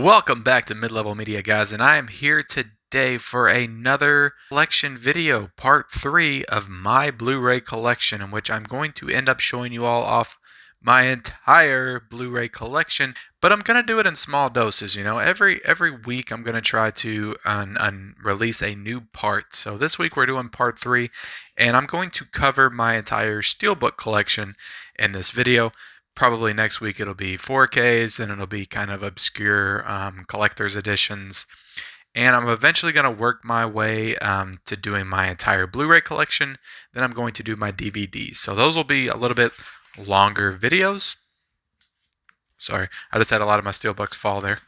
Welcome back to Mid-Level Media, guys, and I am here today for another collection video, part 3 of my Blu-ray collection, in which I'm going to end up showing you all off my entire Blu-ray collection, but I'm going to do it in small doses. Every week I'm going to try to release a new part. So this week we're doing part 3, and I'm going to cover my entire Steelbook collection in this video. Probably next week it'll be 4Ks, and it'll be kind of obscure collector's editions. And I'm eventually going to work my way to doing my entire Blu-ray collection. Then I'm going to do my DVDs. So those will be a little bit longer videos. Sorry, I just had a lot of my Steelbooks fall there.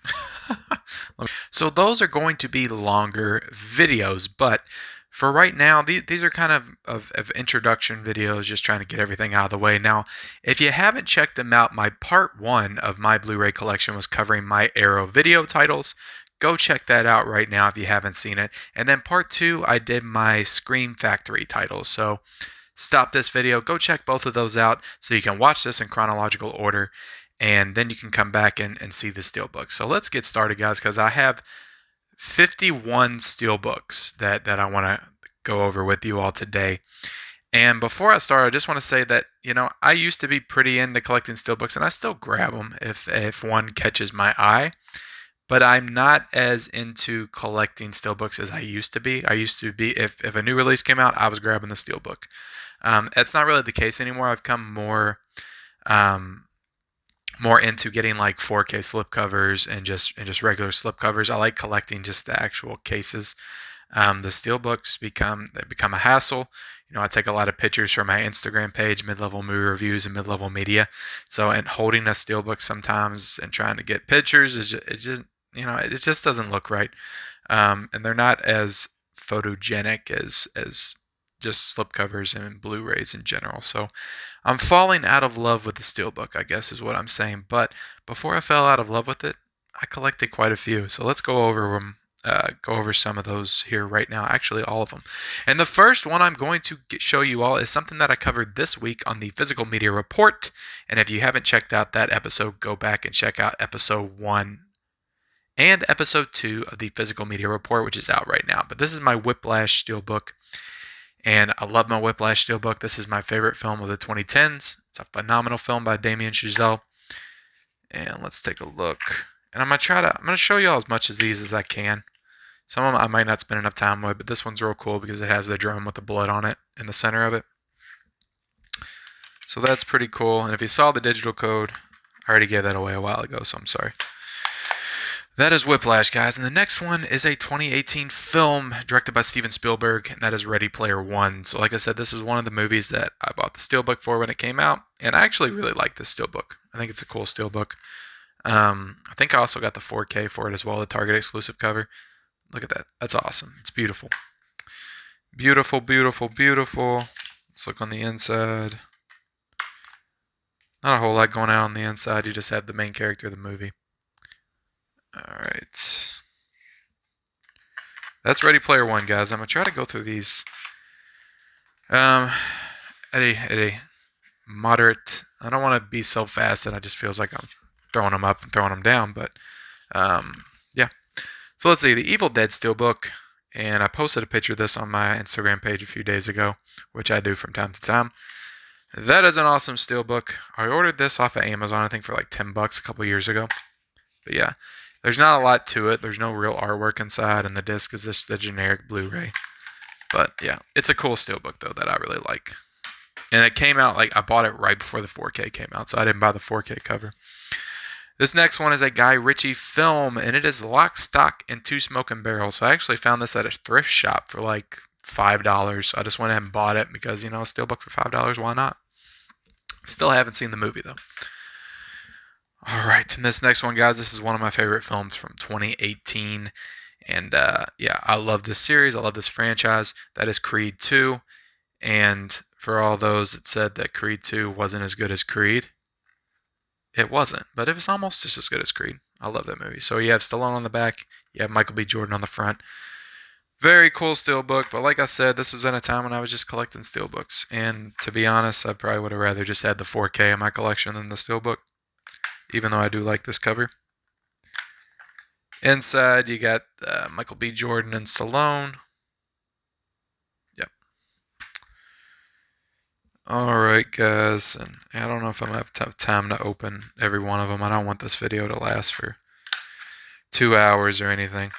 So those are going to be longer videos, but for right now, these are kind of introduction videos, just trying to get everything out of the way. Now, if you haven't checked them out, my part 1 of my Blu-ray collection was covering my Arrow video titles. Go check that out right now if you haven't seen it. And then part 2, I did my Scream Factory titles. So stop this video, go check both of those out so you can watch this in chronological order, and then you can come back and see the Steelbook. So let's get started, guys, because I have 51 Steelbooks that I want to go over with you all today. And before I start, I just want to say that, I used to be pretty into collecting Steelbooks, and I still grab them if one catches my eye. But I'm not as into collecting Steelbooks as I used to be. If a new release came out, I was grabbing the Steelbook. That's not really the case anymore. I've come more into getting like 4K slipcovers and just regular slipcovers. I like collecting just the actual cases. The Steelbooks become a hassle. I take a lot of pictures for my Instagram page, Mid-Level Movie Reviews and Mid-Level Media. So, and holding a Steelbook sometimes and trying to get pictures it just doesn't look right. And they're not as photogenic as just slipcovers and Blu-rays in general. So I'm falling out of love with the Steelbook, I guess is what I'm saying. But before I fell out of love with it, I collected quite a few. So let's go over them. Go over some of those here right now. Actually, all of them. And the first one I'm going to show you all is something that I covered this week on the Physical Media Report. And if you haven't checked out that episode, go back and check out episode 1 and episode 2 of the Physical Media Report, which is out right now. But this is my Whiplash Steelbook. And I love my Whiplash Steelbook. This is my favorite film of the 2010s. It's a phenomenal film by Damien Chazelle. And let's take a look. And I'm gonna show you all as much of these as I can. Some of them I might not spend enough time with, but this one's real cool because it has the drum with the blood on it in the center of it. So that's pretty cool. And if you saw the digital code, I already gave that away a while ago, so I'm sorry. That is Whiplash, guys. And the next one is a 2018 film directed by Steven Spielberg, and that is Ready Player One. So like I said, this is one of the movies that I bought the Steelbook for when it came out, and I actually really like this Steelbook. I think it's a cool Steelbook. I think I also got the 4K for it as well, the Target exclusive cover. Look at that. That's awesome. It's beautiful. Beautiful, beautiful, beautiful. Let's look on the inside. Not a whole lot going on the inside. You just have the main character of the movie. Alright. That's Ready Player One, guys. I'm going to try to go through these at a moderate... I don't want to be so fast that it just feels like I'm throwing them up and throwing them down, but yeah. So let's see, the Evil Dead Steelbook, and I posted a picture of this on my Instagram page a few days ago, which I do from time to time. That is an awesome Steelbook. I ordered this off of Amazon, I think for like $10 a couple years ago. But yeah, there's not a lot to it. There's no real artwork inside, and the disc is just the generic Blu-ray. But yeah, it's a cool Steelbook though that I really like. And it came out, I bought it right before the 4K came out, so I didn't buy the 4K cover. This next one is a Guy Ritchie film, and it is Lock, Stock, and Two Smoking Barrels. So I actually found this at a thrift shop for like $5. So I just went ahead and bought it because, Steelbook for $5, why not? Still haven't seen the movie, though. All right, and this next one, guys, this is one of my favorite films from 2018. And, yeah, I love this series. I love this franchise. That is Creed 2. And for all those that said that Creed 2 wasn't as good as Creed, it wasn't, but it was almost just as good as Creed. I love that movie. So you have Stallone on the back, you have Michael B. Jordan on the front. Very cool Steelbook, but like I said, this was in a time when I was just collecting Steelbooks. And to be honest, I probably would have rather just had the 4K in my collection than the Steelbook, even though I do like this cover. Inside, you got Michael B. Jordan and Stallone. Yep. Alright, guys. And I don't know if I'm going to have time to open every one of them. I don't want this video to last for 2 hours or anything.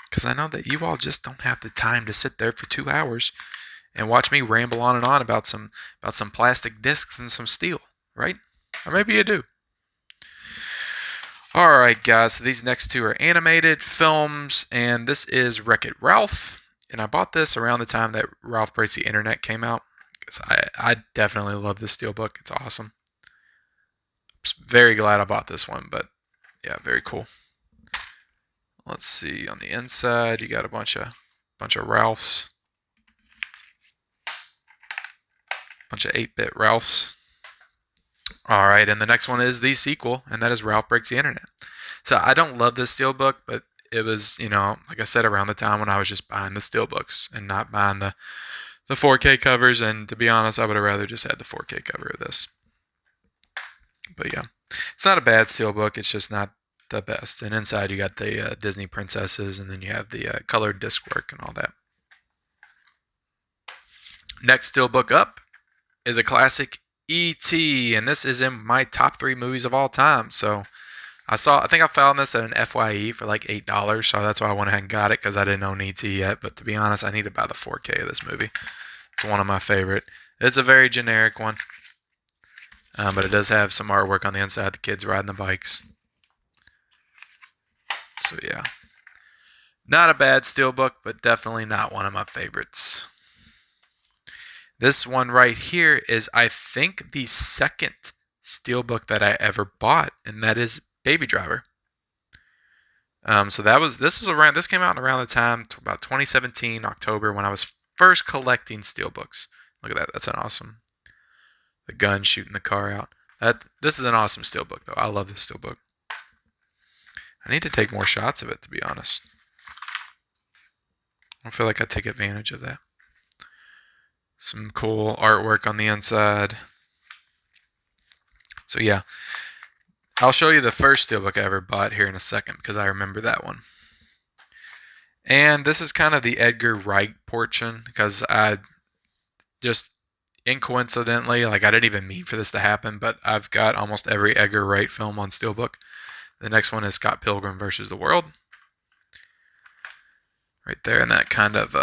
Because I know that you all just don't have the time to sit there for 2 hours and watch me ramble on and on about some plastic discs and some steel, right? Or maybe you do. Alright, guys, so these next two are animated films, and this is Wreck-It Ralph. And I bought this around the time that Ralph Breaks the Internet came out, because I definitely love this Steelbook. It's awesome. I'm very glad I bought this one, but yeah, very cool. Let's see, on the inside, you got a bunch of Ralphs. Bunch of 8-bit Ralphs. Alright, and the next one is the sequel, and that is Ralph Breaks the Internet. So I don't love this Steelbook, but it was, you know, like I said, around the time when I was just buying the Steelbooks and not buying the 4K covers, and to be honest, I would have rather just had the 4K cover of this. But yeah, it's not a bad Steelbook, it's just not the best. And inside you got the Disney princesses, and then you have the colored disc work and all that. Next Steelbook up is a classic E.T., and this is in my top 3 movies of all time. So I think I found this at an FYE for like $8, so that's why I went ahead and got it, because I didn't own E.T. yet. But to be honest, I need to buy the 4K of this movie. It's one of my favorite. It's a very generic one, but it does have some artwork on the inside, the kids riding the bikes. So yeah, not a bad Steelbook, but definitely not one of my favorites. This one right here is, I think, the second Steelbook that I ever bought, and that is Baby Driver. So this came out around the time, about 2017 October, when I was first collecting Steelbooks. Look at that, that's an awesome, the gun shooting the car out. This is an awesome Steelbook though. I love this Steelbook. I need to take more shots of it, to be honest. I feel like I take advantage of that. Some cool artwork on the inside. So yeah, I'll show you the first Steelbook I ever bought here in a second, because I remember that one. And this is kind of the Edgar Wright portion, because I just coincidentally, like, I didn't even mean for this to happen, but I've got almost every Edgar Wright film on Steelbook. The next one is Scott Pilgrim versus the World. Right there, and that kind of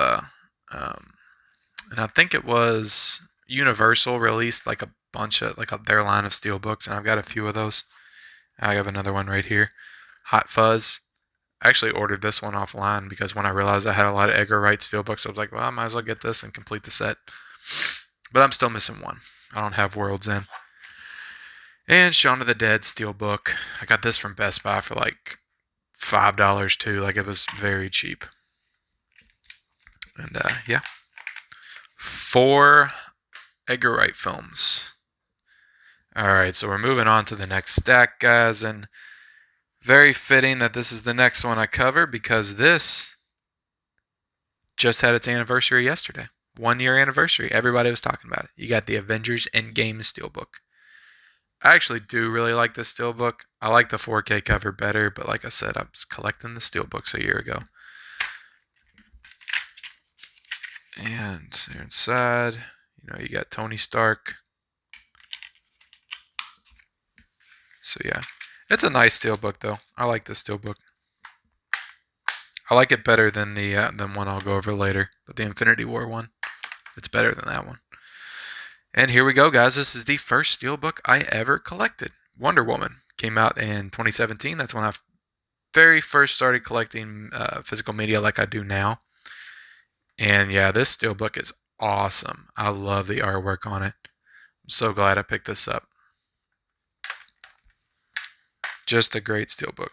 and I think it was Universal released like a bunch of their line of Steelbooks, and I've got a few of those. I have another one right here, Hot Fuzz. I actually ordered this one offline because when I realized I had a lot of Edgar Wright Steelbooks, I was like, well, I might as well get this and complete the set. But I'm still missing one. I don't have World's End. And Shaun of the Dead Steelbook. I got this from Best Buy for like $5 too. Like, it was very cheap. And yeah. 4 Edgar Wright films. Alright, so we're moving on to the next stack, guys, and very fitting that this is the next one I cover, because this just had its anniversary yesterday. 1-year anniversary. Everybody was talking about it. You got the Avengers Endgame Steelbook. I actually do really like this Steelbook. I like the 4K cover better, but like I said, I was collecting the Steelbooks a year ago. And here inside, you know, you got Tony Stark. So yeah, it's a nice Steelbook though. I like this Steelbook. I like it better than the one I'll go over later, but the Infinity War one, it's better than that one. And here we go, guys. This is the first Steelbook I ever collected. Wonder Woman came out in 2017. That's when I very first started collecting physical media like I do now. And yeah, this Steelbook is awesome. I love the artwork on it. I'm so glad I picked this up. Just a great Steelbook.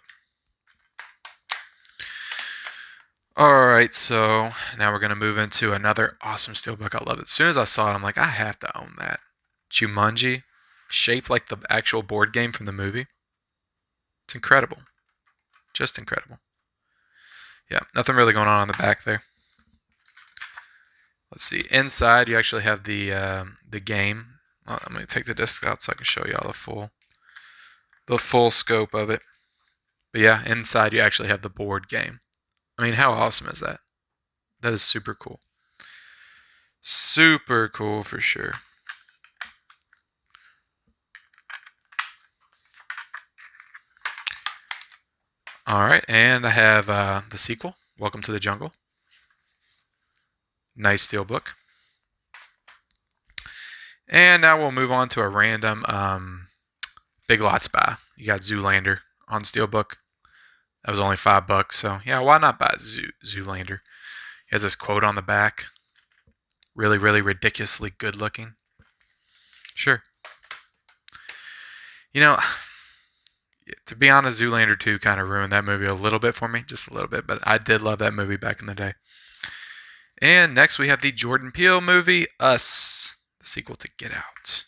Alright, so now we're going to move into another awesome Steelbook. I love it. As soon as I saw it, I'm like, I have to own that. Jumanji, shaped like the actual board game from the movie. It's incredible. Just incredible. Yeah, nothing really going on the back there. Let's see. Inside, you actually have the game. I'm going to take the disc out so I can show you all the full scope of it. But yeah, inside you actually have the board game. I mean, how awesome is that? That is super cool. Super cool for sure. Alright, and I have the sequel, Welcome to the Jungle. Nice Steelbook. And now we'll move on to a random Big Lots buy. You got Zoolander on Steelbook. That was only $5, so yeah, why not buy Zoolander? He has this quote on the back. Really, really ridiculously good looking. Sure. You know, to be honest, Zoolander 2 kind of ruined that movie a little bit for me. Just a little bit, but I did love that movie back in the day. And next we have the Jordan Peele movie, Us, the sequel to Get Out.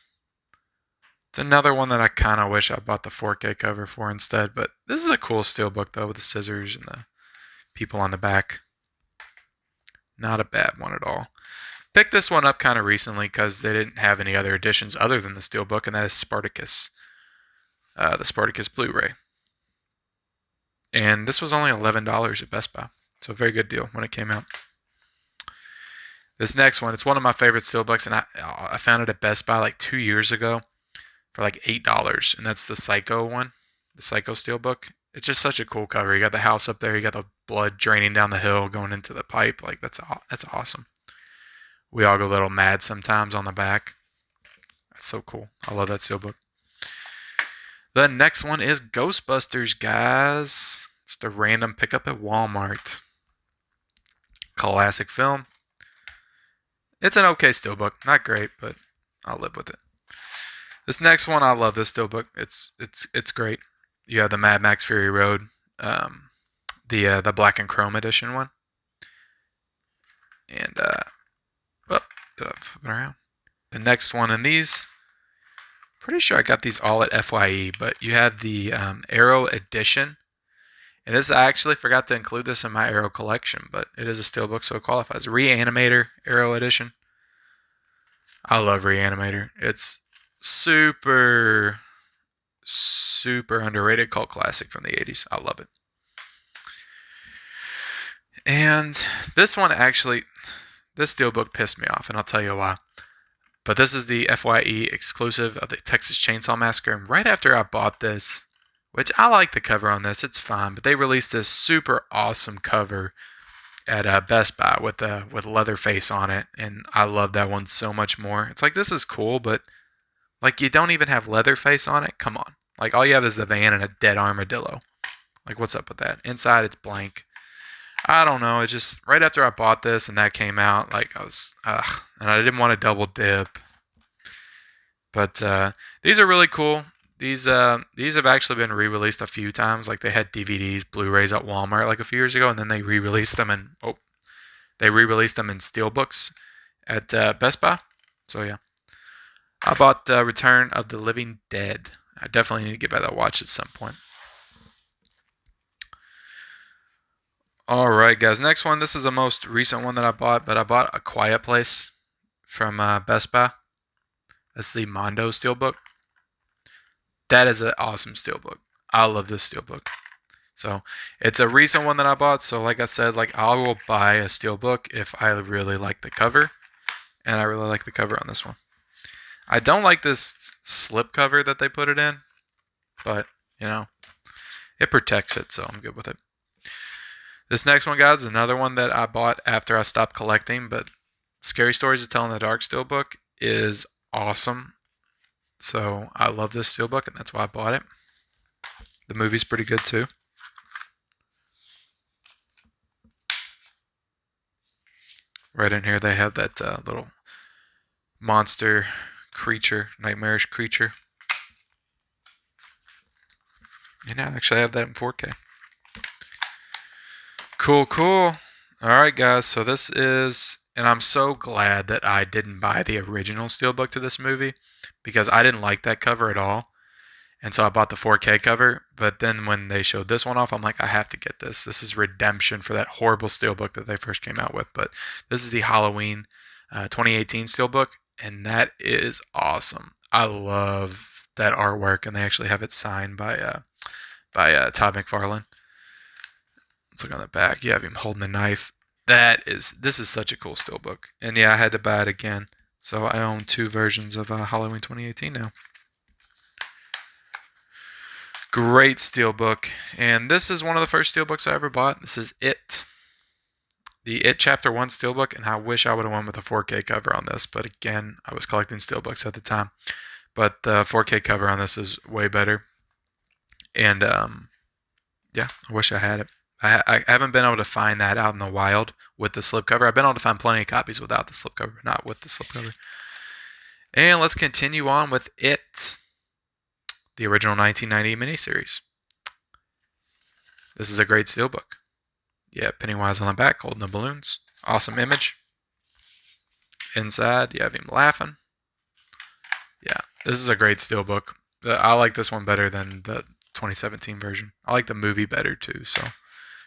It's another one that I kind of wish I bought the 4K cover for instead, but this is a cool steelbook though with the scissors and the people on the back. Not a bad one at all. Picked this one up kind of recently because they didn't have any other editions other than the steelbook, and that is Spartacus. The Spartacus Blu-ray. And this was only $11 at Best Buy. So a very good deal when it came out. This next one, it's one of my favorite steelbooks, and I found it at Best Buy like 2 years ago for like $8. And that's the Psycho one, the Psycho steelbook. It's just such a cool cover. You got the house up there, you got the blood draining down the hill going into the pipe. Like that's awesome. We all go a little mad sometimes on the back. That's so cool. I love that steelbook. The next one is Ghostbusters, guys. It's the random pickup at Walmart. Classic film. It's an okay steelbook. Not great, but I'll live with it. This next one, I love this steelbook. It's great. You have the Mad Max Fury Road, the black and chrome edition one. And did I flip it around? The next one in these. Pretty sure I got these all at FYE, but you have the Arrow edition. And this, I actually forgot to include this in my Arrow collection, but it is a steelbook, so it qualifies. Reanimator Arrow edition. I love Reanimator. It's super, super underrated cult classic from the 80s. I love it. And this one actually, this steelbook pissed me off, and I'll tell you why. But this is the FYE exclusive of the Texas Chainsaw Massacre. And right after I bought this, which I like the cover on this, it's fine, but they released this super awesome cover at Best Buy with Leatherface on it, and I love that one so much more. It's like, this is cool, but like you don't even have Leatherface on it? Come on. Like all you have is the van and a dead armadillo. Like what's up with that? Inside it's blank. I don't know. It's just right after I bought this and that came out, like I was, and I didn't want to double dip. But these are really cool. These have actually been re-released a few times. Like they had DVDs, Blu-rays at Walmart like a few years ago, and then they re-released them in steelbooks at Best Buy. So yeah, I bought Return of the Living Dead. I definitely need to get back that watch at some point. Alright guys, next one. This is the most recent one that I bought, but I bought A Quiet Place from Best Buy. That's the Mondo steelbook. That is an awesome steelbook. I love this steelbook. So it's a recent one that I bought. So like I said, like I will buy a steelbook if I really like the cover, and I really like the cover on this one. I don't like this slip cover that they put it in, but you know, it protects it, so I'm good with it. This next one, guys, is another one that I bought after I stopped collecting, but Scary Stories to Tell in the Dark steelbook is awesome. So I love this steelbook, and that's why I bought it. The movie's pretty good too. Right in here they have that little monster creature, nightmarish creature. And I actually have that in 4K. Cool, cool. Alright guys, so this is, and I'm so glad that I didn't buy the original steelbook to this movie, because I didn't like that cover at all. And so I bought the 4K cover, but then when they showed this one off, I'm like, I have to get this. This is redemption for that horrible steelbook that they first came out with. But this is the Halloween 2018 steelbook, and that is awesome. I love that artwork, and they actually have it signed by by Todd McFarlane. Let's look on the back. You have him holding the knife. This is such a cool steelbook. And yeah, I had to buy it again. So I own 2 versions of Halloween 2018 now. Great steelbook. And this is one of the first steelbooks I ever bought. This is It. The It Chapter 1 steelbook. And I wish I would have went with a 4K cover on this. But again, I was collecting steelbooks at the time. But the 4K cover on this is way better. And yeah, I wish I had it. I haven't been able to find that out in the wild with the slipcover. I've been able to find plenty of copies without the slipcover, but not with the slipcover. And let's continue on with It, the original 1990 miniseries. This is a great steelbook. Yeah, Pennywise on the back holding the balloons. Awesome image. Inside, you have him laughing. Yeah, this is a great steelbook. I like this one better than the 2017 version. I like the movie better too, so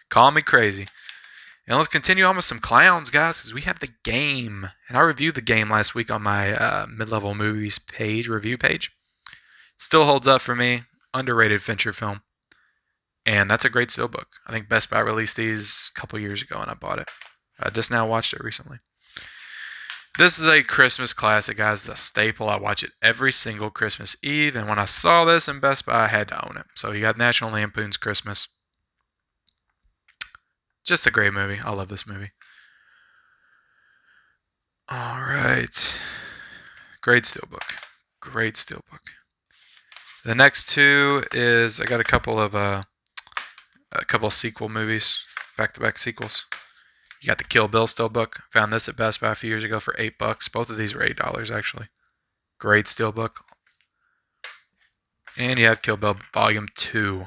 call me crazy. And let's continue on with some clowns, guys, because we have The Game. And I reviewed The Game last week on my mid-level movies page, review page. Still holds up for me. Underrated Fincher film. And that's a great steelbook. I think Best Buy released these a couple years ago, and I bought it. I just now watched it recently. This is a Christmas classic, guys. It's a staple. I watch it every single Christmas Eve. And when I saw this in Best Buy, I had to own it. So you got National Lampoon's Christmas. Just a great movie. I love this movie. All right. Great steelbook. Great steelbook. The next 2 is I got a couple of sequel movies, back-to-back sequels. You got the Kill Bill steelbook. Found this at Best Buy a few years ago for $8. Both of these were $8 actually. Great steelbook. And you have Kill Bill Volume 2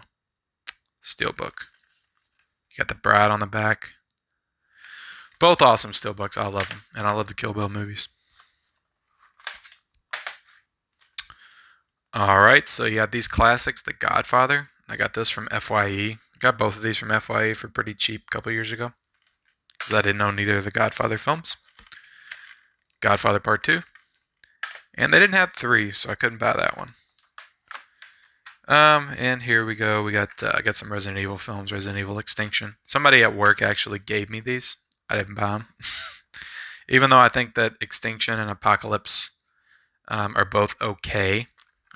steelbook. You got the Bride on the back. Both awesome steelbooks. I love them. And I love the Kill Bill movies. Alright, so you got these classics. The Godfather. I got this from FYE. Got both of these from FYE for pretty cheap a couple years ago. Because I didn't own either of the Godfather films. Godfather Part 2. And they didn't have 3, so I couldn't buy that one. And here we go. I got some Resident Evil films, Resident Evil Extinction. Somebody at work actually gave me these. I didn't buy them. Even though I think that Extinction and Apocalypse are both okay.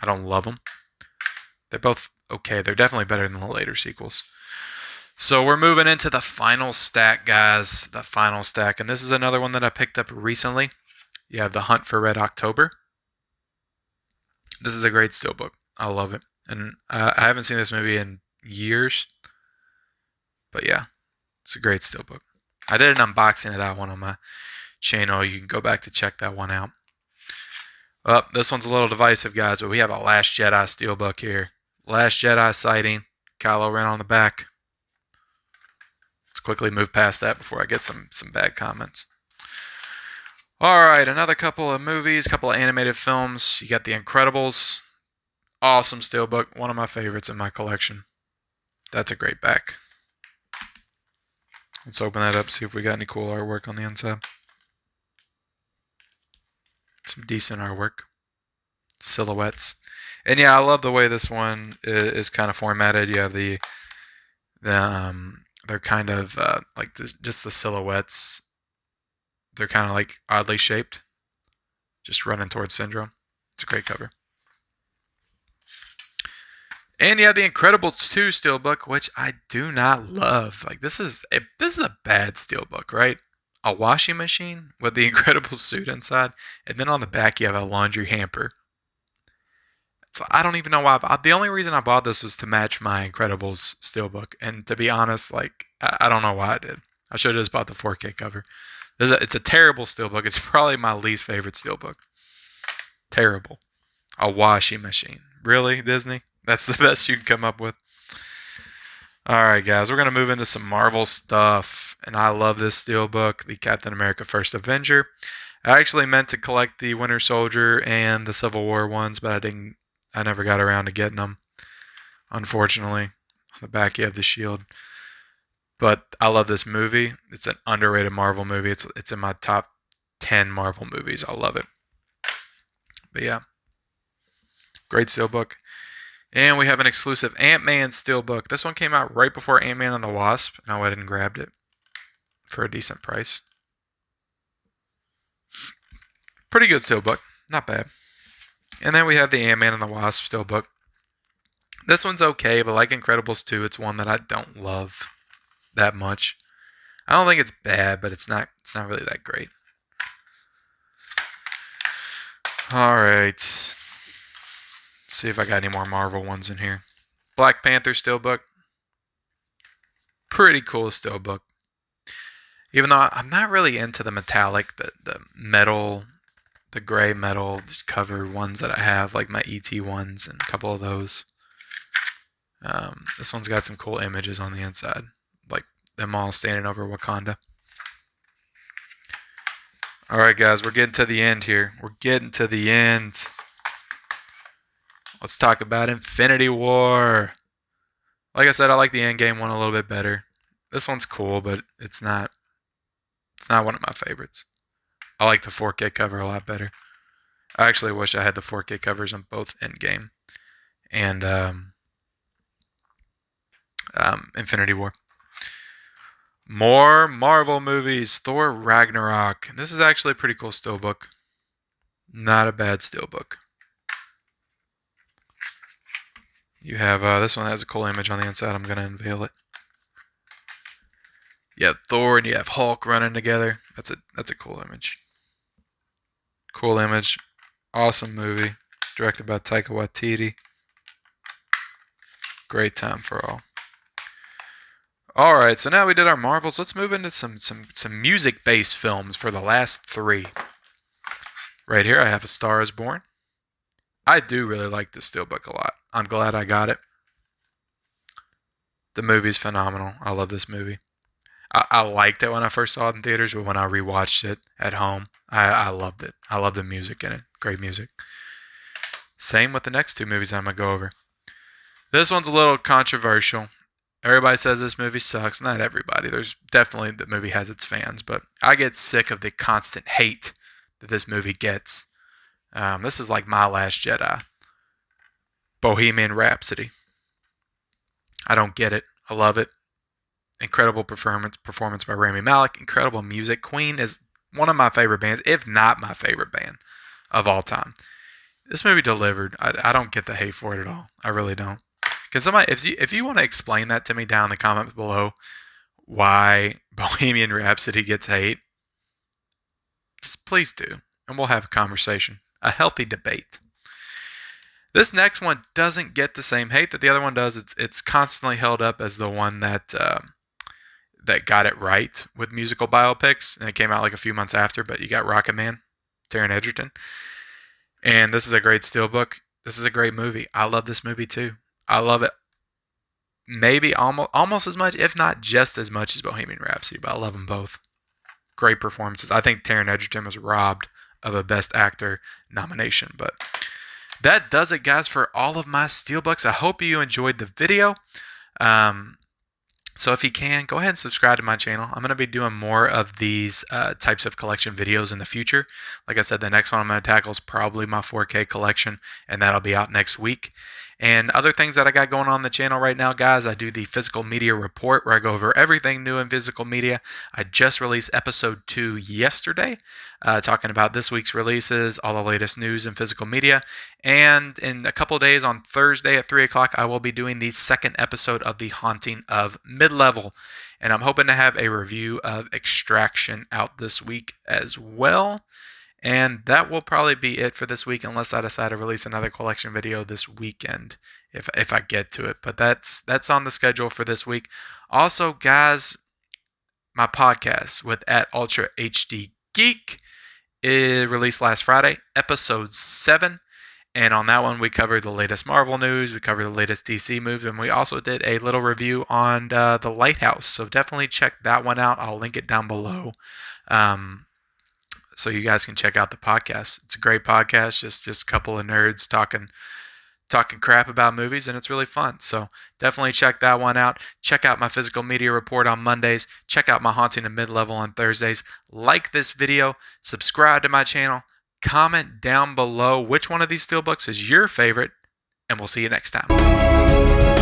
I don't love them. They're both okay. They're definitely better than the later sequels. So we're moving into the final stack, guys. The final stack. And this is another one that I picked up recently. You have The Hunt for Red October. This is a great steelbook. I love it. And I haven't seen this movie in years. But yeah, it's a great steelbook. I did an unboxing of that one on my channel. You can go back to check that one out. Well, this one's a little divisive, guys, but we have a Last Jedi steelbook here. Last Jedi sighting. Kylo Ren on the back. Let's quickly move past that before I get some bad comments. Alright, another couple of movies, couple of animated films. You got The Incredibles. Awesome steelbook. One of my favorites in my collection. That's a great back. Let's open that up, see if we got any cool artwork on the inside. Some decent artwork. Silhouettes. And yeah, I love the way this one is kind of formatted. You have they're kind of like this, just the silhouettes. They're kind of like oddly shaped. Just running towards Syndrome. It's a great cover. And you have The Incredibles 2 steelbook, which I do not love. Like this is a bad steelbook, right? A washing machine with the Incredibles suit inside, and then on the back you have a laundry hamper. So I don't even know why. The only reason I bought this was to match my Incredibles steelbook, and to be honest, like I don't know why I did. I should have just bought the 4K cover. It's a terrible steelbook. It's probably my least favorite steelbook. Terrible. A washing machine. Really, Disney? That's the best you can come up with. Alright, guys. We're going to move into some Marvel stuff. And I love this steelbook, the Captain America First Avenger. I actually meant to collect the Winter Soldier and the Civil War ones, but I never got around to getting them, unfortunately. On the back, you have the shield. But I love this movie. It's an underrated Marvel movie. It's in my top 10 Marvel movies. I love it. But yeah. Great steelbook. And we have an exclusive Ant-Man Steelbook. This one came out right before Ant-Man and the Wasp, and I went and grabbed it for a decent price. Pretty good Steelbook. Not bad. And then we have the Ant-Man and the Wasp Steelbook. This one's okay, but like Incredibles 2, it's one that I don't love that much. I don't think it's bad, but it's not really that great. Alright. See if I got any more Marvel ones in here. Black Panther Steelbook. Pretty cool Steelbook. Even though I'm not really into the metallic, the metal, the gray metal cover ones that I have, like my ET ones and a couple of those. This one's got some cool images on the inside, like them all standing over Wakanda. Alright guys, we're getting to the end here. We're getting to the end. Let's talk about Infinity War. Like I said, I like the Endgame one a little bit better. This one's cool, but it's not one of my favorites. I like the 4K cover a lot better. I actually wish I had the 4K covers on both Endgame and Infinity War. More Marvel movies. Thor Ragnarok. This is actually a pretty cool steelbook. Not a bad steelbook. You have this one has a cool image on the inside. I'm gonna unveil it. You have Thor and you have Hulk running together. That's a cool image. Cool image. Awesome movie. Directed by Taika Waititi. Great time for all. Alright, so now we did our Marvels. Let's move into some music-based films for the last three. Right here I have A Star Is Born. I do really like this steelbook a lot. I'm glad I got it. The movie's phenomenal. I love this movie. I liked it when I first saw it in theaters, but when I rewatched it at home, I loved it. I love the music in it. Great music. Same with the next two movies I'm going to go over. This one's a little controversial. Everybody says this movie sucks. Not everybody. There's definitely, the movie has its fans, but I get sick of the constant hate that this movie gets. This is like My Last Jedi. Bohemian Rhapsody. I don't get it. I love it. Incredible performance by Rami Malek. Incredible music. Queen is one of my favorite bands, if not my favorite band of all time. This movie delivered. I don't get the hate for it at all. I really don't. Can somebody, if you want to explain that to me down in the comments below, why Bohemian Rhapsody gets hate, please do, and we'll have a conversation, a healthy debate. This next one doesn't get the same hate that the other one does. It's constantly held up as the one that got it right with musical biopics, and it came out like a few months after. But you got Rocket Man, Taron Egerton, and this is a great steelbook. This is a great movie. I love this movie too. I love it. Maybe almost as much, if not just as much as Bohemian Rhapsody, but I love them both. Great performances. I think Taron Egerton was robbed of a Best Actor nomination, but that does it, guys, for all of my steelbooks. I hope you enjoyed the video. So if you can, go ahead and subscribe to my channel. I'm going to be doing more of these types of collection videos in the future. Like I said, the next one I'm going to tackle is probably my 4K collection, and that'll be out next week. And other things that I got going on the channel right now, guys, I do the physical media report where I go over everything new in physical media. I just released episode 2 yesterday, talking about this week's releases, all the latest news in physical media. And in a couple of days, on Thursday at 3 o'clock, I will be doing the second episode of The Haunting of Mid-Level. And I'm hoping to have a review of Extraction out this week as well. And that will probably be it for this week, unless I decide to release another collection video this weekend, if I get to it. But that's on the schedule for this week. Also, guys, my podcast with @Ultra HD Geek is released last Friday, episode 7. And on that one, we covered the latest Marvel news, we covered the latest DC moves, and we also did a little review on The Lighthouse. So definitely check that one out. I'll link it down below. So you guys can check out the podcast. It's a great podcast, just a couple of nerds talking crap about movies, and it's really fun. So definitely check that one out. Check out my physical media report on Mondays. Check out my Haunting of Mid-Level on Thursdays. Like this video, subscribe to my channel, comment down below which one of these steelbooks is your favorite, and we'll see you next time.